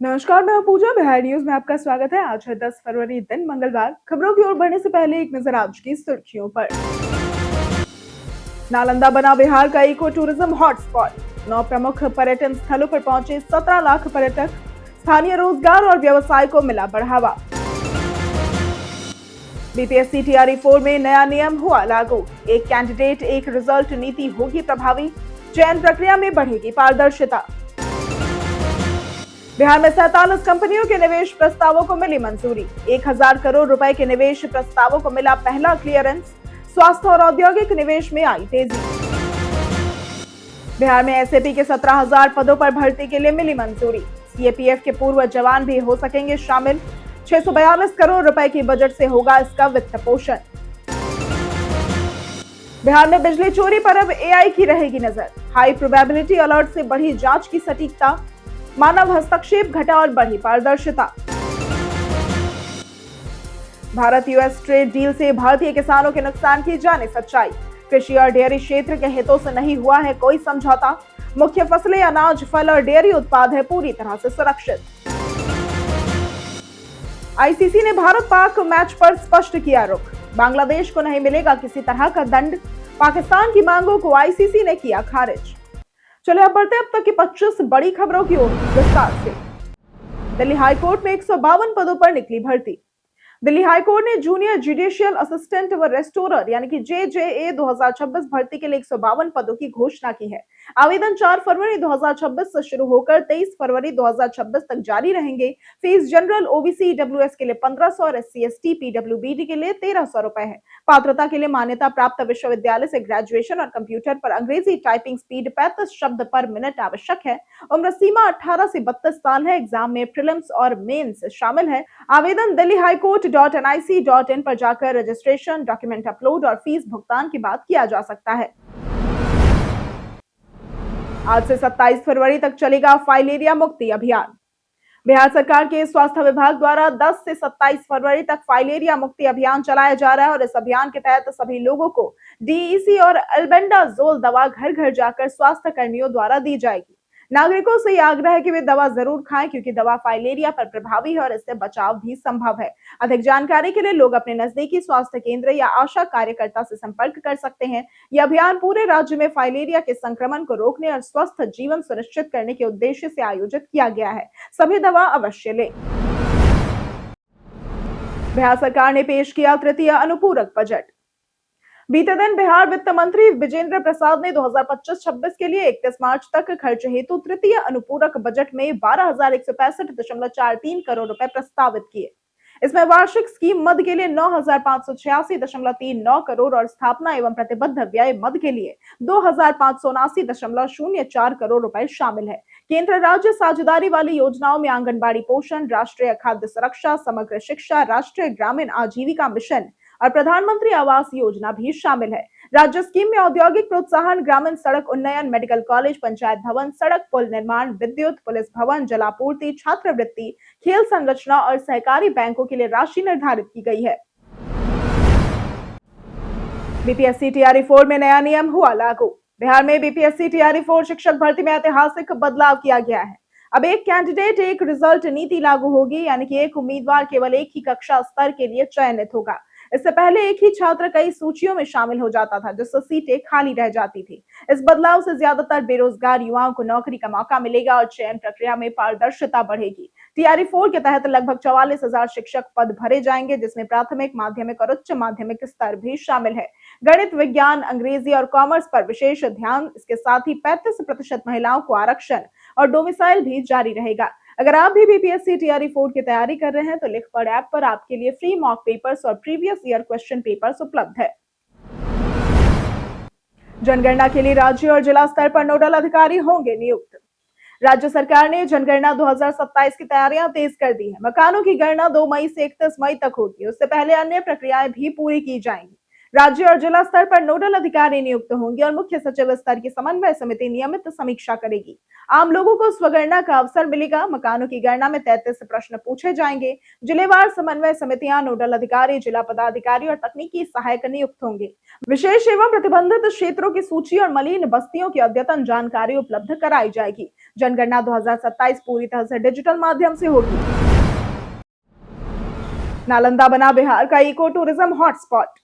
नमस्कार, मैं हूं पूजा। बिहार न्यूज में आपका स्वागत है। आज है 10 फरवरी, दिन मंगलवार। खबरों की ओर बढ़ने से पहले एक नजर आज की सुर्खियों पर। नालंदा बना बिहार का इको टूरिज्म हॉटस्पॉट। 9 प्रमुख पर्यटन स्थलों पर पहुंचे 17 लाख पर्यटक। स्थानीय रोजगार और व्यवसाय को मिला बढ़ावा। बीपीएससी टीआरई 4 में नया नियम हुआ लागू। एक कैंडिडेट एक रिजल्ट नीति होगी प्रभावी। चयन प्रक्रिया में बढ़ेगी पारदर्शिता। बिहार में 47 कंपनियों के निवेश प्रस्तावों को मिली मंजूरी। 1000 करोड़ रुपए के निवेश प्रस्तावों को मिला पहला क्लियरेंस। स्वास्थ्य और औद्योगिक निवेश में आई तेजी। बिहार में एसएपी के 17,000 पदों पर भर्ती के लिए मिली मंजूरी। सीएपीएफ के पूर्व जवान भी हो सकेंगे शामिल। 642 करोड़ रुपए की बजट से होगा इसका वित्त पोषण। बिहार में बिजली चोरी पर अब एआई की रहेगी नजर। हाई प्रोबेबिलिटी अलर्ट से बढ़ी जांच की सटीकता। मानव हस्तक्षेप घटा और बढ़ी पारदर्शिता। भारत यूएस ट्रेड डील से भारतीय किसानों के नुकसान की जाने सच्चाई। कृषि और डेयरी क्षेत्र के हितों से नहीं हुआ है कोई समझौता। मुख्य फसलें अनाज, फल और डेयरी उत्पाद है पूरी तरह से सुरक्षित। आईसीसी ने भारत पाक मैच पर स्पष्ट किया रुख। बांग्लादेश को नहीं मिलेगा किसी तरह का दंड। पाकिस्तान की मांगों को आईसीसी ने किया खारिज। चलिए अब बढ़ते अब तक की 25 बड़ी खबरों की ओर विस्तार से। दिल्ली हाईकोर्ट में 152 पदों पर निकली भर्ती। दिल्ली हाईकोर्ट ने जूनियर जुडिशियल असिस्टेंट व रेस्टोरर यानी कि जेजेए 2026 भर्ती के लिए 152 पदों की घोषणा की है। आवेदन 4 फरवरी 2026 से शुरू होकर 23 फरवरी 2026 तक जारी रहेंगे। फीस जनरल ओबीसी ईडब्ल्यूएस के लिए 1500 और एससी एसटी पीडब्ल्यूबीडी के लिए 1300 रुपए है। पात्रता के लिए मान्यता प्राप्त विश्वविद्यालय से ग्रेजुएशन और कंप्यूटर पर अंग्रेजी टाइपिंग स्पीड 35 शब्द पर मिनट आवश्यक है। उम्र सीमा 18 से 32 साल है। एग्जाम में प्रीलिम्स और मेंस शामिल है। आवेदन दिल्ली हाईकोर्ट.nic.in पर जाकर रजिस्ट्रेशन, डॉक्यूमेंट अपलोड और फीस भुगतान के बाद किया जा सकता है। आज से 27 फरवरी तक चलेगा फाइलेरिया मुक्ति अभियान। बिहार सरकार के स्वास्थ्य विभाग द्वारा 10 से 27 फरवरी तक फाइलेरिया मुक्ति अभियान चलाया जा रहा है और इस अभियान के तहत सभी लोगों को डीईसी और एल्बेंडाजोल दवा घर घर जाकर स्वास्थ्य कर्मियों द्वारा दी जाएगी। नागरिकों से यह आग्रह है कि वे दवा जरूर खाएं क्योंकि दवा फाइलेरिया पर प्रभावी है और इससे बचाव भी संभव है। अधिक जानकारी के लिए लोग अपने नजदीकी स्वास्थ्य केंद्र या आशा कार्यकर्ता से संपर्क कर सकते हैं। यह अभियान पूरे राज्य में फाइलेरिया के संक्रमण को रोकने और स्वस्थ जीवन सुनिश्चित करने के उद्देश्य से आयोजित किया गया है। सभी दवा अवश्य लें। बिहार सरकार ने पेश किया तृतीय अनुपूरक बजट। बीते दिन बिहार वित्त मंत्री विजेंद्र प्रसाद ने 2025-26 के लिए 31 मार्च तक खर्च हेतु तृतीय अनुपूरक बजट में 12,165.43 करोड़ रुपए प्रस्तावित किए। इसमें वार्षिक स्कीम मद के लिए 9,586.39 करोड़ और स्थापना एवं प्रतिबद्ध व्यय मद के लिए 2,579.04 करोड़ रुपए शामिल है। केंद्र राज्य साझेदारी वाली योजनाओं में आंगनबाड़ी पोषण, राष्ट्रीय खाद्य सुरक्षा, समग्र शिक्षा, राष्ट्रीय ग्रामीण आजीविका मिशन और प्रधानमंत्री आवास योजना भी शामिल है। राज्य स्कीम में औद्योगिक प्रोत्साहन, ग्रामीण सड़क उन्नयन, मेडिकल कॉलेज, पंचायत भवन, सड़क पुल निर्माण, विद्युत, पुलिस भवन, जलापूर्ति, छात्रवृत्ति, खेल संरचना और सहकारी बैंकों के लिए राशि निर्धारित की गई है। बीपीएससी टीआरई 4 में नया नियम हुआ लागू। बिहार में बीपीएससी टीआरई 4 शिक्षक भर्ती में ऐतिहासिक बदलाव किया गया है। अब एक कैंडिडेट एक रिजल्ट नीति लागू होगी, यानी कि एक उम्मीदवार केवल एक ही कक्षा स्तर के लिए चयनित होगा। इससे पहले एक ही छात्र कई सूचियों में शामिल हो जाता था, जिससे सीटें खाली रह जाती थी। इस बदलाव से ज्यादातर बेरोजगार युवाओं को नौकरी का मौका मिलेगा और चयन प्रक्रिया में पारदर्शिता बढ़ेगी। टीआरई 4 के तहत लगभग 44,000 शिक्षक पद भरे जाएंगे, जिसमें प्राथमिक, माध्यमिक और उच्च माध्यमिक स्तर भी शामिल है। गणित, विज्ञान, अंग्रेजी और कॉमर्स पर विशेष ध्यान। इसके साथ ही 35% महिलाओं को आरक्षण और डोमिसाइल भी जारी रहेगा। अगर आप भी बीपीएससी टीआरई 4 की तैयारी कर रहे हैं तो लिखपढ़ ऐप पर आपके लिए फ्री मॉक पेपर्स और प्रीवियस ईयर क्वेश्चन पेपर्स उपलब्ध है। जनगणना के लिए राज्य और जिला स्तर पर नोडल अधिकारी होंगे नियुक्त। राज्य सरकार ने जनगणना 2027 की तैयारियां तेज कर दी है। मकानों की गणना 2 मई से 31 मई तक होगी। उससे पहले अन्य प्रक्रियाएं भी पूरी की जाएंगी। राज्य और जिला स्तर पर नोडल अधिकारी नियुक्त होंगे और मुख्य सचिव स्तर की समन्वय समिति नियमित समीक्षा करेगी। आम लोगों को स्वगणना का अवसर मिलेगा। मकानों की गणना में 33 प्रश्न पूछे जाएंगे। जिलेवार समन्वय समितियां, नोडल अधिकारी, जिला पदाधिकारी और तकनीकी सहायक नियुक्त होंगे। विशेष एवं प्रतिबंधित क्षेत्रों की सूची और मलिन बस्तियों की अद्यतन जानकारी उपलब्ध कराई जाएगी। जनगणना 2027 पूरी तरह से डिजिटल माध्यम से होगी। नालंदा बना बिहार का इको टूरिज्म हॉटस्पॉट।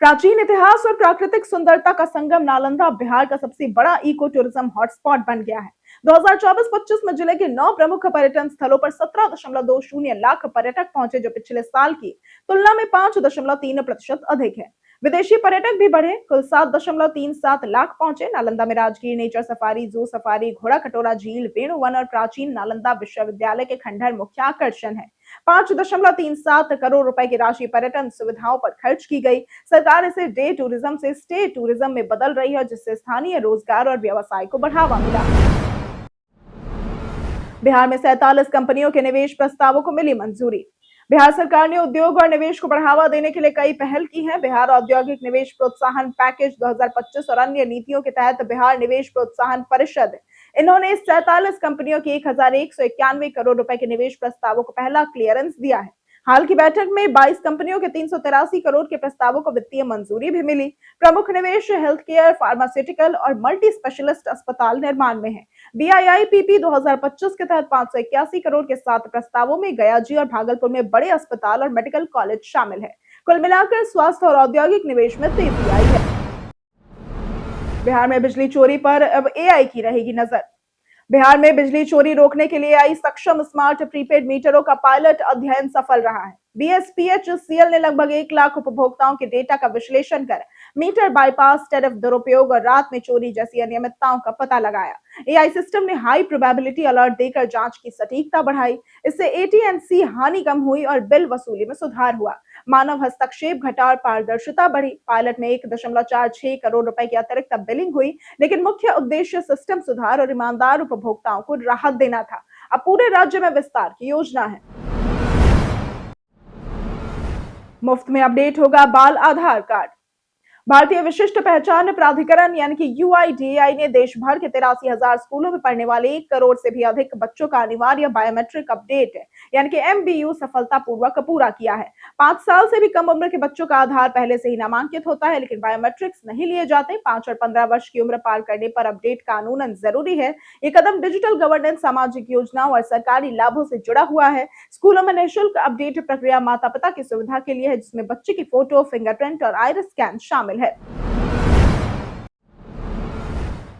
प्राचीन इतिहास और प्राकृतिक सुंदरता का संगम नालंदा बिहार का सबसे बड़ा इको टूरिज्म हॉटस्पॉट बन गया है। 2024-25 में जिले के 9 प्रमुख पर्यटन स्थलों पर 17.20 लाख पर्यटक पहुंचे, जो पिछले साल की तुलना में 5.3% अधिक है। विदेशी पर्यटक भी बढ़े, कुल 7.37 लाख पहुंचे। नालंदा में Rajgir nature safari, zoo safari, घोड़ा कटोरा झील, वेणुवन और प्राचीन नालंदा विश्वविद्यालय के खंडहर मुख्य आकर्षण है। 5.37 करोड़ रुपए की राशि पर्यटन सुविधाओं पर खर्च की गई। सरकार इसे डे टूरिज्म से स्टे टूरिज्म में बदल रही है, जिससे स्थानीय रोजगार और व्यवसाय को बढ़ावा मिला। बिहार में 47 कंपनियों के निवेश प्रस्तावों को मिली मंजूरी। बिहार सरकार ने उद्योग और निवेश को बढ़ावा देने के लिए कई पहल की है। बिहार औद्योगिक निवेश प्रोत्साहन पैकेज 2025 और अन्य नीतियों के तहत बिहार निवेश प्रोत्साहन परिषद इन्होंने 47 कंपनियों की 1191 करोड़ रुपए के निवेश प्रस्तावों को पहला क्लियरेंस दिया है। हाल की बैठक में 22 कंपनियों के 383 करोड़ के प्रस्तावों को वित्तीय मंजूरी भी मिली। प्रमुख निवेश हेल्थ केयर, फार्मास्यूटिकल और मल्टी स्पेशलिस्ट अस्पताल निर्माण में है। BIIPP 2025 के तहत 581 करोड़ के 7 प्रस्तावों में गयाजी और भागलपुर में बड़े अस्पताल और मेडिकल कॉलेज शामिल है। कुल मिलाकर स्वास्थ्य और औद्योगिक निवेश में तेजी आई है। बिहार में बिजली चोरी पर अब AI की रहेगी नजर। बिहार में बिजली चोरी रोकने के लिए AI सक्षम स्मार्ट प्रीपेड मीटरों का पायलट अध्ययन सफल रहा है। BSPHCL ने लगभग 1 लाख उपभोक्ताओं के डेटा का विश्लेषण कर मीटर बाईपास, टैरिफ दुरुपयोग और रात में चोरी जैसी अनियमितताओं का पता लगाया। AI सिस्टम ने हाई प्रोबेबिलिटी अलर्ट देकर जांच की सटीकता बढ़ाई। इससे AT&C हानि कम हुई और बिल वसूली में सुधार हुआ। मानव हस्तक्षेप घटा और पारदर्शिता बढ़ी। पायलट में 1.46 करोड़ रुपए की अतिरिक्त बिलिंग हुई, लेकिन मुख्य उद्देश्य सिस्टम सुधार और ईमानदार उपभोक्ताओं को राहत देना था। अब पूरे राज्य में विस्तार की योजना है। मुफ्त में अपडेट होगा बाल आधार कार्ड। भारतीय विशिष्ट पहचान प्राधिकरण यानी कि UIDAI ने देश भर के 83,000 स्कूलों में पढ़ने वाले 1 करोड़ से भी अधिक बच्चों का अनिवार्य बायोमेट्रिक अपडेट यानी कि MBU सफलतापूर्वक पूरा किया है। 5 साल से भी कम उम्र के बच्चों का आधार पहले से ही नामांकित होता है, लेकिन बायोमेट्रिक्स नहीं लिए जाते। 5 और 15 वर्ष की उम्र पार करने पर अपडेट कानूनन जरूरी है। ये कदम डिजिटल गवर्नेंस, सामाजिक योजनाओं और सरकारी लाभों से जुड़ा हुआ है। स्कूलों में निःशुल्क अपडेट प्रक्रिया माता पिता की सुविधा के लिए है, जिसमें बच्चे की फोटो, फिंगरप्रिंट और आइरिस स्कैन शामिल है।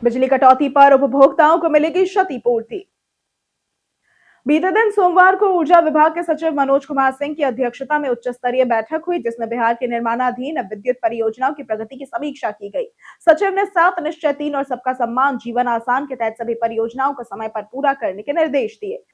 बिजली कटौती पर उपभोक्ताओं को मिलेगी क्षतिपूर्ति। बीते दिन सोमवार को ऊर्जा विभाग के सचिव मनोज कुमार सिंह की अध्यक्षता में उच्च स्तरीय बैठक हुई, जिसमें बिहार के निर्माणाधीन विद्युत परियोजनाओं की प्रगति की समीक्षा की गई। सचिव ने 7 निश्चय 3 और सबका सम्मान जीवन आसान के तहत सभी परियोजनाओं को समय पर पूरा करने के निर्देश दिए।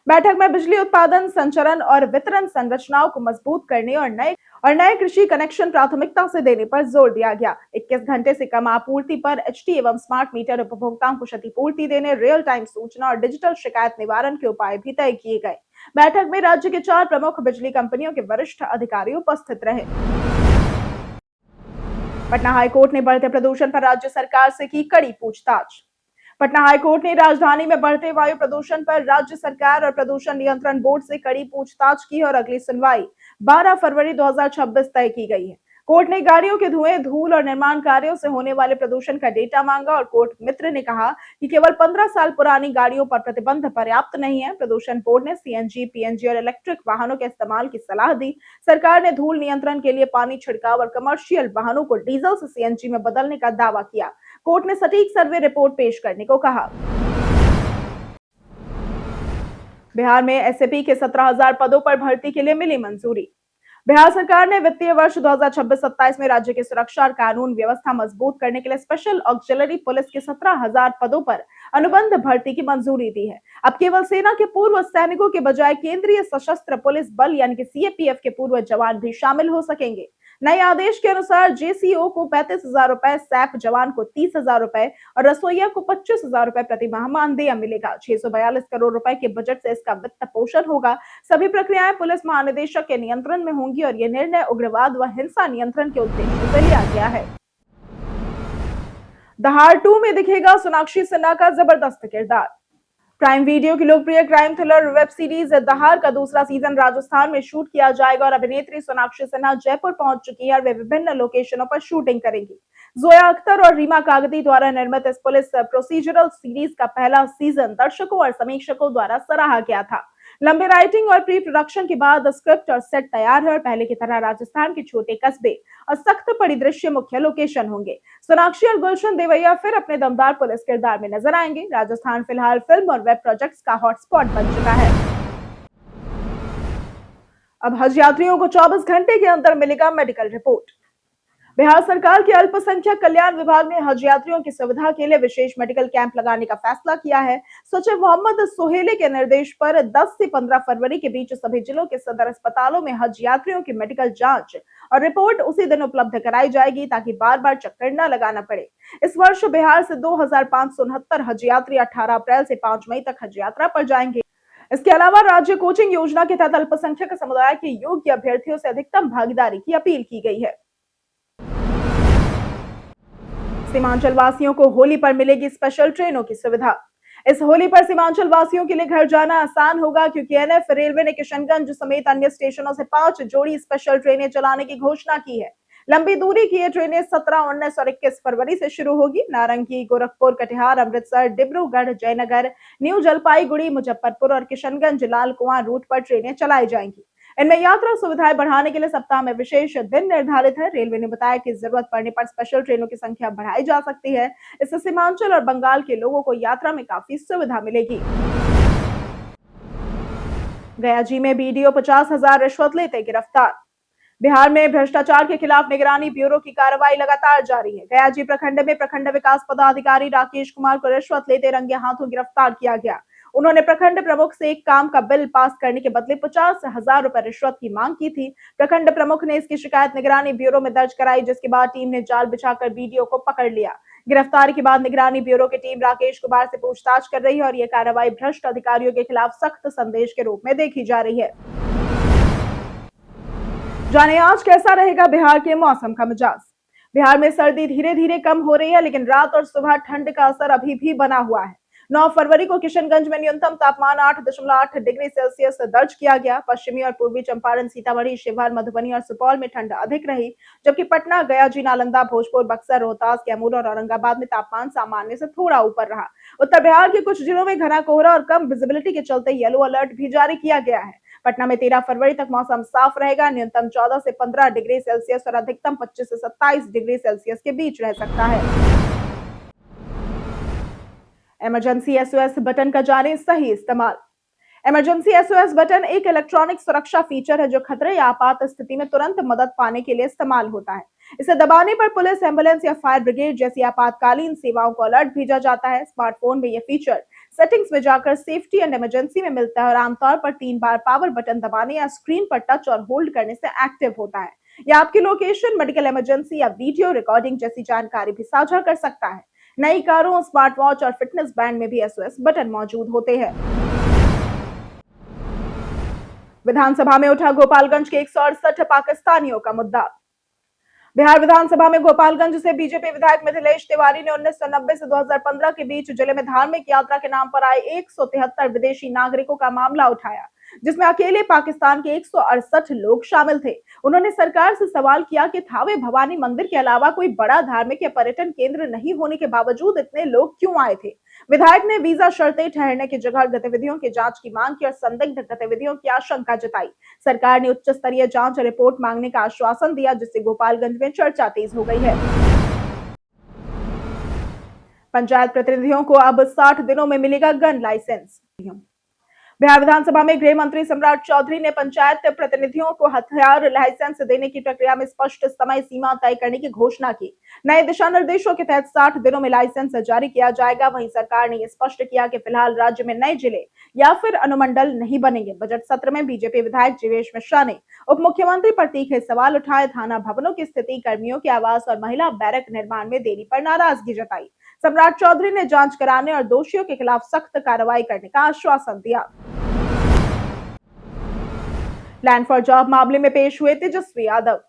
बैठक में बिजली उत्पादन, संचरण और वितरण संरचनाओं को मजबूत करने और नए कृषि कनेक्शन प्राथमिकता से देने पर जोर दिया गया। 21 घंटे से कम आपूर्ति पर HT एवं स्मार्ट मीटर उपभोक्ताओं को क्षतिपूर्ति देने, रियल टाइम सूचना और डिजिटल शिकायत निवारण के उपाय भी तय किए गए। बैठक में राज्य के 4 प्रमुख बिजली कंपनियों के वरिष्ठ अधिकारी उपस्थित रहे। पटना हाईकोर्ट ने बढ़ते प्रदूषण पर राज्य सरकार से की कड़ी पूछताछ। पटना हाईकोर्ट ने राजधानी में बढ़ते वायु प्रदूषण पर राज्य सरकार और प्रदूषण नियंत्रण बोर्ड से कड़ी पूछताछ की और अगली सुनवाई 12 फरवरी 2026 तय की गई है। कोर्ट ने गाड़ियों के धुएं, धूल और निर्माण कार्यों से होने वाले प्रदूषण का डेटा मांगा और कोर्ट मित्र ने कहा कि केवल 15 साल पुरानी गाड़ियों पर प्रतिबंध पर्याप्त नहीं है। प्रदूषण बोर्ड ने CNG, PNG और इलेक्ट्रिक वाहनों के इस्तेमाल की सलाह दी। सरकार ने धूल नियंत्रण के लिए पानी छिड़काव और कमर्शियल वाहनों को डीजल से CNG में बदलने का दावा किया। कोर्ट ने सटीक सर्वे रिपोर्ट पेश करने को कहा। बिहार में SAP के 17,000 पदों पर भर्ती के लिए मिली मंजूरी। बिहार सरकार ने वित्तीय वर्ष 2026-27 में राज्य की सुरक्षा और कानून व्यवस्था मजबूत करने के लिए स्पेशल ऑक्सिलरी पुलिस के 17,000 पदों पर अनुबंध भर्ती की मंजूरी दी है। अब केवल सेना के पूर्व सैनिकों के बजाय केंद्रीय सशस्त्र पुलिस बल यानी कि CAPF के पूर्व जवान भी शामिल हो सकेंगे। नए आदेश के अनुसार जेसीओ को 35,000 रुपए, सैप जवान को 30,000 रुपए और रसोईया को 25,000 रुपए प्रति माह मानदेय मिलेगा। 642 करोड़ रुपए के बजट से इसका वित्त पोषण होगा। सभी प्रक्रियाएं पुलिस महानिदेशक के नियंत्रण में होंगी और यह निर्णय उग्रवाद व हिंसा नियंत्रण के उद्देश्य से लिया गया है। दहाड़ 2 में दिखेगा सोनाक्षी सिन्हा का जबरदस्त किरदार। प्राइम वीडियो की लोकप्रिय क्राइम थ्रिलर वेब सीरीज दहाड़ का दूसरा सीजन राजस्थान में शूट किया जाएगा और अभिनेत्री सोनाक्षी सिन्हा जयपुर पहुंच चुकी है और वे विभिन्न लोकेशनों पर शूटिंग करेंगी। जोया अख्तर और रीमा कागती द्वारा निर्मित इस पुलिस प्रोसीजरल सीरीज का पहला सीजन दर्शकों और समीक्षकों द्वारा सराहा गया था। लंबे राइटिंग और प्री प्रोडक्शन के बाद स्क्रिप्ट और सेट तैयार है और पहले की तरह राजस्थान के छोटे कस्बे और सख्त परिदृश्य मुख्य लोकेशन होंगे। सोनाक्षी और गुलशन देवैया फिर अपने दमदार पुलिस किरदार में नजर आएंगे। राजस्थान फिलहाल फिल्म और वेब प्रोजेक्ट्स का हॉटस्पॉट बन चुका है। अब हज यात्रियों को 24 घंटे के अंदर मिलेगा मेडिकल रिपोर्ट। बिहार सरकार के अल्पसंख्यक कल्याण विभाग ने हज यात्रियों की सुविधा के लिए विशेष मेडिकल कैंप लगाने का फैसला किया है। सचिव मोहम्मद सोहेले के निर्देश पर 10 से 15 फरवरी के बीच सभी जिलों के सदर अस्पतालों में हज यात्रियों की मेडिकल जांच और रिपोर्ट उसी दिन उपलब्ध कराई जाएगी ताकि बार बार चक्कर न लगाना पड़े। इस वर्ष बिहार से 2,569 हज यात्री 18 अप्रैल से 5 मई तक हज यात्रा पर जाएंगे। इसके अलावा राज्य कोचिंग योजना के तहत अल्पसंख्यक समुदाय के योग्य अभ्यर्थियों से अधिकतम भागीदारी की अपील की गई है। सीमांचल वासियों को होली पर मिलेगी स्पेशल ट्रेनों की सुविधा। इस होली पर सीमांचल वासियों के लिए घर जाना आसान होगा क्योंकि एनएफ रेलवे ने किशनगंज समेत अन्य स्टेशनों से 5 जोड़ी स्पेशल ट्रेनें चलाने की घोषणा की है। लंबी दूरी की ये ट्रेनें 17, 19 और 21 फरवरी से शुरू होगी। नारंगी, गोरखपुर, कटिहार, अमृतसर, डिब्रूगढ़, जयनगर, न्यू जलपाईगुड़ी, मुजफ्फरपुर और किशनगंज लाल कुआं रूट पर ट्रेनें चलाई जाएंगी। इनमें यात्रा सुविधाएं बढ़ाने के लिए सप्ताह में विशेष दिन निर्धारित है। रेलवे ने बताया कि जरूरत पड़ने पर स्पेशल ट्रेनों की संख्या बढ़ाई जा सकती है। इससे सीमांचल और बंगाल के लोगों को यात्रा में काफी सुविधा मिलेगी। गयाजी में बीडीओ 50,000 रिश्वत लेते गिरफ्तार। बिहार में भ्रष्टाचार के खिलाफ निगरानी ब्यूरो की कार्रवाई लगातार जारी है। गयाजी प्रखंड में प्रखंड विकास पदाधिकारी राकेश कुमार को रिश्वत लेते रंगे हाथों गिरफ्तार किया गया। उन्होंने प्रखंड प्रमुख से एक काम का बिल पास करने के बदले 50,000 रुपए रिश्वत की मांग की थी। प्रखंड प्रमुख ने इसकी शिकायत निगरानी ब्यूरो में दर्ज कराई, जिसके बाद टीम ने जाल बिछाकर बीडीओ को पकड़ लिया। गिरफ्तारी के बाद निगरानी ब्यूरो की टीम राकेश कुमार से पूछताछ कर रही है और यह कार्रवाई भ्रष्ट अधिकारियों के खिलाफ सख्त संदेश के रूप में देखी जा रही है। जाने आज कैसा रहेगा बिहार के मौसम का मिजाज। बिहार में सर्दी धीरे धीरे कम हो रही है, लेकिन रात और सुबह ठंड का असर अभी भी बना हुआ है। 9 फरवरी को किशनगंज में न्यूनतम तापमान 8.8 डिग्री सेल्सियस दर्ज किया गया। पश्चिमी और पूर्वी चंपारण, सीतामढ़ी, शिवहर, मधुबनी और सुपौल में ठंड अधिक रही, जबकि पटना, गया, नालंदा, भोजपुर, बक्सर, रोहतास, कैमूर और औरंगाबाद में तापमान सामान्य से थोड़ा ऊपर रहा। उत्तर बिहार के कुछ जिलों में घना कोहरा और कम विजिबिलिटी के चलते येलो अलर्ट भी जारी किया गया है। पटना में 13 फरवरी तक मौसम साफ रहेगा। न्यूनतम 14 से 15 डिग्री सेल्सियस और अधिकतम 25 से 27 डिग्री सेल्सियस के बीच रह सकता है। इमरजेंसी एसओएस बटन का जाने सही इस्तेमाल। इमरजेंसी एसओएस बटन एक इलेक्ट्रॉनिक सुरक्षा फीचर है जो खतरे या आपात स्थिति में तुरंत मदद पाने के लिए इस्तेमाल होता है। इसे दबाने पर पुलिस, एम्बुलेंस या फायर ब्रिगेड जैसी आपातकालीन सेवाओं को अलर्ट भेजा जाता है। स्मार्टफोन में यह फीचर सेटिंग्स में जाकर सेफ्टी एंड इमरजेंसी में मिलता है और आमतौर पर 3 बार पावर बटन दबाने या स्क्रीन पर टच और होल्ड करने से एक्टिव होता है। यह आपकी लोकेशन, मेडिकल इमरजेंसी या वीडियो रिकॉर्डिंग जैसी जानकारी भी साझा कर सकता है। नई कारों, स्मार्ट वॉच और फिटनेस बैंड में भी एसओएस बटन मौजूद होते हैं। विधानसभा में उठा गोपालगंज के 168 पाकिस्तानियों का मुद्दा। बिहार विधानसभा में गोपालगंज से बीजेपी विधायक मिथिलेश तिवारी ने 1990 से 2015 के बीच जिले में धार्मिक यात्रा के नाम पर आए 173 विदेशी नागरिकों का मामला उठाया, जिसमें अकेले पाकिस्तान के 168 लोग शामिल थे। उन्होंने सरकार से सवाल किया कि थावे भवानी मंदिर के अलावा कोई बड़ा धार्मिक या पर्यटन केंद्र नहीं होने के बावजूद इतने लोग क्यों आए थे। विधायक ने वीजा शर्तें, ठहरने की जगह, गतिविधियों की जांच की मांग की और संदिग्ध गतिविधियों की आशंका जताई। सरकार ने उच्च स्तरीय जांच रिपोर्ट मांगने का आश्वासन दिया, जिससे गोपालगंज में चर्चा तेज हो गई है। पंचायत प्रतिनिधियों को अब 60 दिनों में मिलेगा गन लाइसेंस। बिहार विधानसभा में गृह मंत्री सम्राट चौधरी ने पंचायत प्रतिनिधियों को हथियार लाइसेंस देने की प्रक्रिया में स्पष्ट समय सीमा तय करने की घोषणा की। नए दिशा निर्देशों के तहत 60 दिनों में लाइसेंस जारी किया जाएगा। वहीं सरकार ने यह स्पष्ट किया कि फिलहाल राज्य में नए जिले या फिर अनुमंडल नहीं बनेंगे। बजट सत्र में बीजेपी विधायक जीवेश मिश्रा ने उप मुख्यमंत्री पर तीखे सवाल उठाए। थाना भवनों की स्थिति, कर्मियों के आवास और महिला बैरक निर्माण में देरी पर नाराजगी जताई। सम्राट चौधरी ने जांच कराने और दोषियों के खिलाफ सख्त कार्रवाई करने का आश्वासन दिया। लैंड फॉर जॉब मामले में पेश हुए तेजस्वी यादव।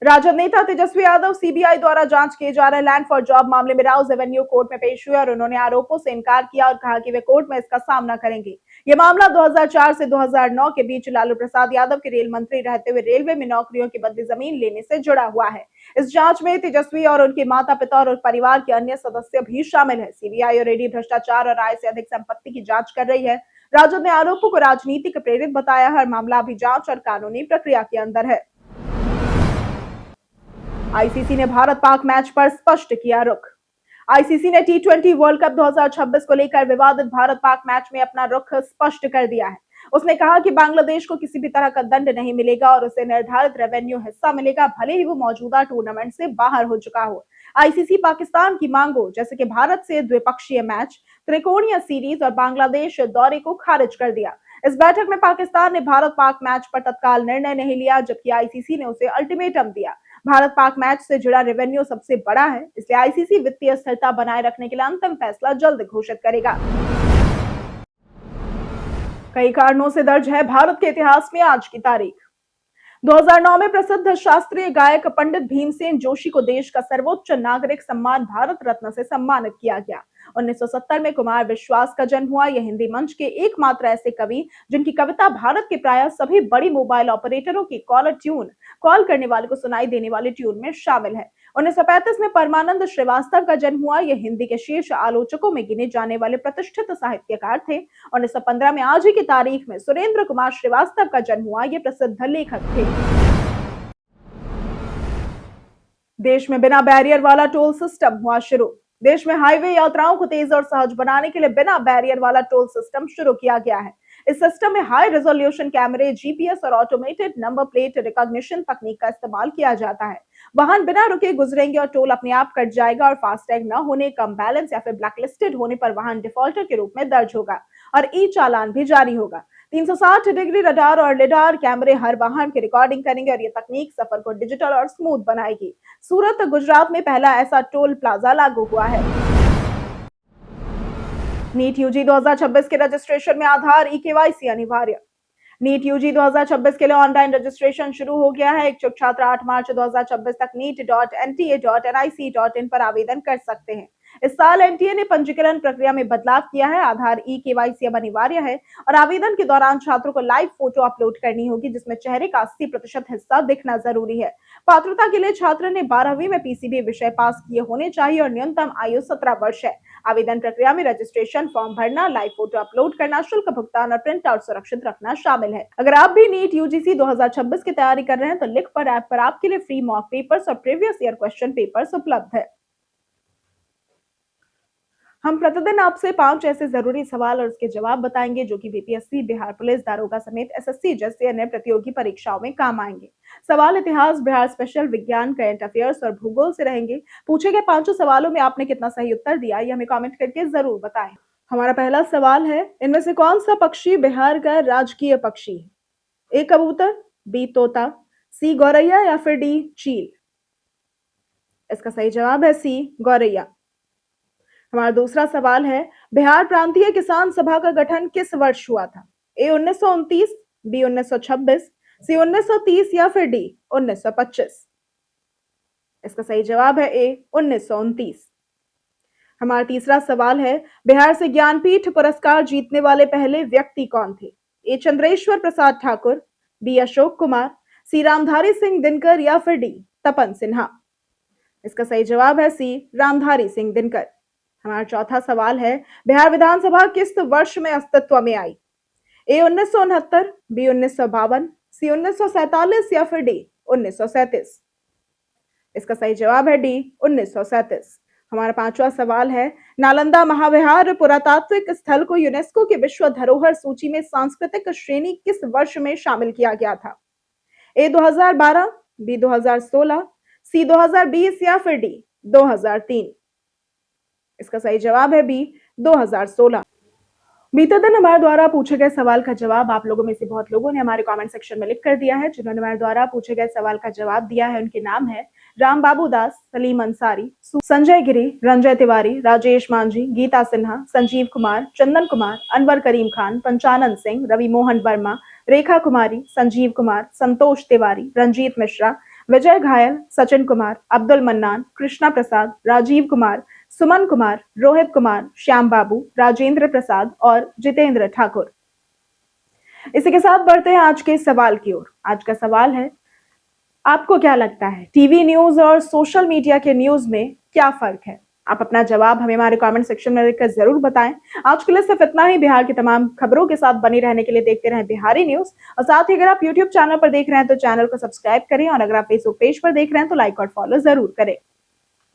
राजद नेता तेजस्वी यादव सीबीआई द्वारा जांच किए जा रहे लैंड फॉर जॉब मामले में राउज एवेन्यू कोर्ट में पेश हुए और उन्होंने आरोपों से इनकार किया और कहा कि वे कोर्ट में इसका सामना करेंगे। यह मामला 2004 से 2009 के बीच लालू प्रसाद यादव के रेल मंत्री रहते हुए रेलवे में नौकरियों की बदली जमीन लेने से जुड़ा हुआ है। इस जांच में तेजस्वी और उनके माता पिता और परिवार के अन्य सदस्य भी शामिल है। सीबीआई और ईडी भ्रष्टाचार और आय से अधिक संपत्ति की जांच कर रही है। राजद ने आरोपों को राजनीतिक प्रेरित बताया है। मामला अभी जांच और कानूनी प्रक्रिया के अंदर है। आईसीसी ने भारत पाक मैच पर स्पष्ट किया रुख। आईसीसी ने टी20 वर्ल्ड कप 2026 को लेकर विवादित भारत पाक मैच में अपना रुख स्पष्ट कर दिया है। उसने कहा कि बांग्लादेश को किसी भी तरह का दंड नहीं मिलेगा और उसे निर्धारित रेवेन्यू हिस्सा मिलेगा, भले ही वो मौजूदा टूर्नामेंट से बाहर हो चुका हो। आईसीसी पाकिस्तान की मांगों जैसे कि भारत से द्विपक्षीय मैच, त्रिकोणीय सीरीज और बांग्लादेश दौरे को खारिज कर दिया। इस बैठक में पाकिस्तान ने भारत पाक मैच पर तत्काल निर्णय नहीं लिया, जबकि आईसीसी ने उसे अल्टीमेटम दिया। भारत पाक मैच से जुड़ा रेवेन्यू सबसे बड़ा है, इसलिए आईसीसी वित्तीय स्थिरता बनाए रखने के लिए अंतिम फैसला जल्द घोषित करेगा। कई कारणों से दर्ज है भारत के इतिहास में आज की तारीख। 2009 में प्रसिद्ध शास्त्रीय गायक पंडित भीमसेन जोशी को देश का सर्वोच्च नागरिक सम्मान भारत रत्न से सम्मानित किया गया। 1970 में कुमार विश्वास का जन्म हुआ। यह हिंदी मंच के एकमात्र ऐसे कवि जिनकी कविता भारत के प्राय सभी बड़ी मोबाइल ऑपरेटरों की कॉल करने वाले को सुनाई देने वाले ट्यून में शामिल है। 1935 में परमानंद श्रीवास्तव का जन्म हुआ। यह हिंदी के शीर्ष आलोचकों में गिने जाने वाले प्रतिष्ठित साहित्यकार थे। 1915 में आज ही की तारीख में सुरेंद्र कुमार श्रीवास्तव का जन्म हुआ। ये प्रसिद्ध लेखक थे। देश में बिना बैरियर वाला टोल सिस्टम हुआ शुरू। देश में हाईवे यात्राओं को तेज और सहज बनाने के लिए बिना बैरियर वाला टोल सिस्टम शुरू किया गया है। इस सिस्टम में हाई रेजोल्यूशन कैमरे, जीपीएस और ऑटोमेटेड नंबर प्लेट रिकॉग्निशन तकनीक का इस्तेमाल किया जाता है। वाहन बिना रुके गुजरेंगे और टोल अपने आप कट जाएगा और फास्टैग न होने, कम बैलेंस या फिर ब्लैकलिस्टेड होने पर वाहन डिफॉल्टर के रूप में दर्ज होगा और ई चालान भी जारी होगा। 360 डिग्री रडार और लिडार कैमरे हर वाहन की रिकॉर्डिंग करेंगे और ये तकनीक सफर को डिजिटल और स्मूथ बनाएगी। सूरत, गुजरात में पहला ऐसा टोल प्लाजा लागू हुआ है। नीट यूजी 2026 के रजिस्ट्रेशन में आधार ई-केवाईसी अनिवार्य। नीट यूजी 2026 के लिए ऑनलाइन रजिस्ट्रेशन शुरू हो गया है। इच्छुक छात्र 8 मार्च 2026 तक neet.nta.nic.in पर आवेदन कर सकते हैं। इस साल एनटीए ने पंजीकरण प्रक्रिया में बदलाव किया है। आधार ई-केवाईसी अब अनिवार्य है और आवेदन के दौरान छात्रों को लाइव फोटो अपलोड करनी होगी, जिसमें चेहरे का 80% हिस्सा दिखना जरूरी है। पात्रता के लिए छात्र ने 12वीं में पीसीबी विषय पास किए होने चाहिए और न्यूनतम आयु 17 वर्ष है। आवेदन प्रक्रिया में रजिस्ट्रेशन फॉर्म भरना, लाइव फोटो अपलोड करना, शुल्क भुगतान और प्रिंट आउट सुरक्षित रखना शामिल है। अगर आप भी नीट यूजीसी 2026 की तैयारी कर रहे हैं तो लिख पर ऐप पर आपके लिए फ्री मॉक पेपर्स और प्रीवियस ईयर क्वेश्चन पेपर्स उपलब्ध है। हम प्रतिदिन आपसे 5 ऐसे जरूरी सवाल और उसके जवाब बताएंगे जो कि बीपीएससी, बिहार पुलिस, दारोगा समेत एसएससी जैसे अन्य प्रतियोगी परीक्षाओं में काम आएंगे। सवाल इतिहास, बिहार स्पेशल, विज्ञान, करंट अफेयर्स और भूगोल से रहेंगे। पूछे गए 5 सवालों में आपने कितना सही उत्तर दिया, ये हमें कमेंट करके जरूर बताएं। हमारा पहला सवाल है, इनमें से कौन सा पक्षी बिहार का राजकीय पक्षी है? ए कबूतर, बी तोता, सी गौरैया या फिर डी चील? इसका सही जवाब है सी गौरैया। हमारा दूसरा सवाल है, बिहार प्रांतीय किसान सभा का गठन किस वर्ष हुआ था? ए 1929, बी 1926, सी 1930 या फिर डी 1925? इसका सही जवाब है ए 1929। हमारा तीसरा सवाल है, बिहार से ज्ञानपीठ पुरस्कार जीतने वाले पहले व्यक्ति कौन थे? ए चंद्रेश्वर प्रसाद ठाकुर, बी अशोक कुमार, सी रामधारी सिंह दिनकर या फिर डी तपन सिन्हा? इसका सही जवाब है सी रामधारी सिंह दिनकर। हमारा चौथा सवाल है, बिहार विधानसभा किस वर्ष में अस्तित्व में आई? ए 1969, बी 1952, सी 1947 या फिर डी 1937? इसका सही जवाब है डी 1937। हमारा 5वां सवाल है, नालंदा महाविहार पुरातात्विक स्थल को यूनेस्को की विश्व धरोहर सूची में सांस्कृतिक श्रेणी किस वर्ष में शामिल किया गया था? ए 2012, बी 2016, सी 2020 या फिर डी 2003? इसका सही जवाब है बी 2016। बीते दिन हमारे द्वारा पूछे गए सवाल का जवाब आप लोगों में से बहुत लोगों ने हमारे कमेंट सेक्शन में लिख कर दिया है। जिन्होंने हमारे द्वारा पूछे गए सवाल का जवाब दिया है उनके नाम है राम बाबू दास, सलीम अंसारी, संजय गिरी, रंजय तिवारी, राजेश मांझी, गीता सिन्हा, संजीव कुमार, चंदन कुमार, अनवर करीम खान, पंचानन सिंह, रवि मोहन वर्मा, रेखा कुमारी, संजीव कुमार, संतोष तिवारी, रंजीत मिश्रा, विजय घायल, सचिन कुमार, अब्दुल मन्नान, कृष्णा प्रसाद, राजीव कुमार, सुमन कुमार, रोहित कुमार, श्याम बाबू, राजेंद्र प्रसाद और जितेंद्र ठाकुर। इसी के साथ बढ़ते हैं आज के सवाल की ओर। आज का सवाल है, आपको क्या लगता है टीवी न्यूज और सोशल मीडिया के न्यूज में क्या फर्क है? आप अपना जवाब हमें हमारे कमेंट सेक्शन में लिखकर जरूर बताएं। आज के लिए सिर्फ इतना ही। बिहार की तमाम खबरों के साथ बने रहने के लिए देखते रहें बिहारी न्यूज। और साथ ही अगर आप यूट्यूब चैनल पर देख रहे हैं तो चैनल को सब्सक्राइब करें और अगर आप फेसबुक पेज पर देख रहे हैं तो लाइक और फॉलो जरूर करें।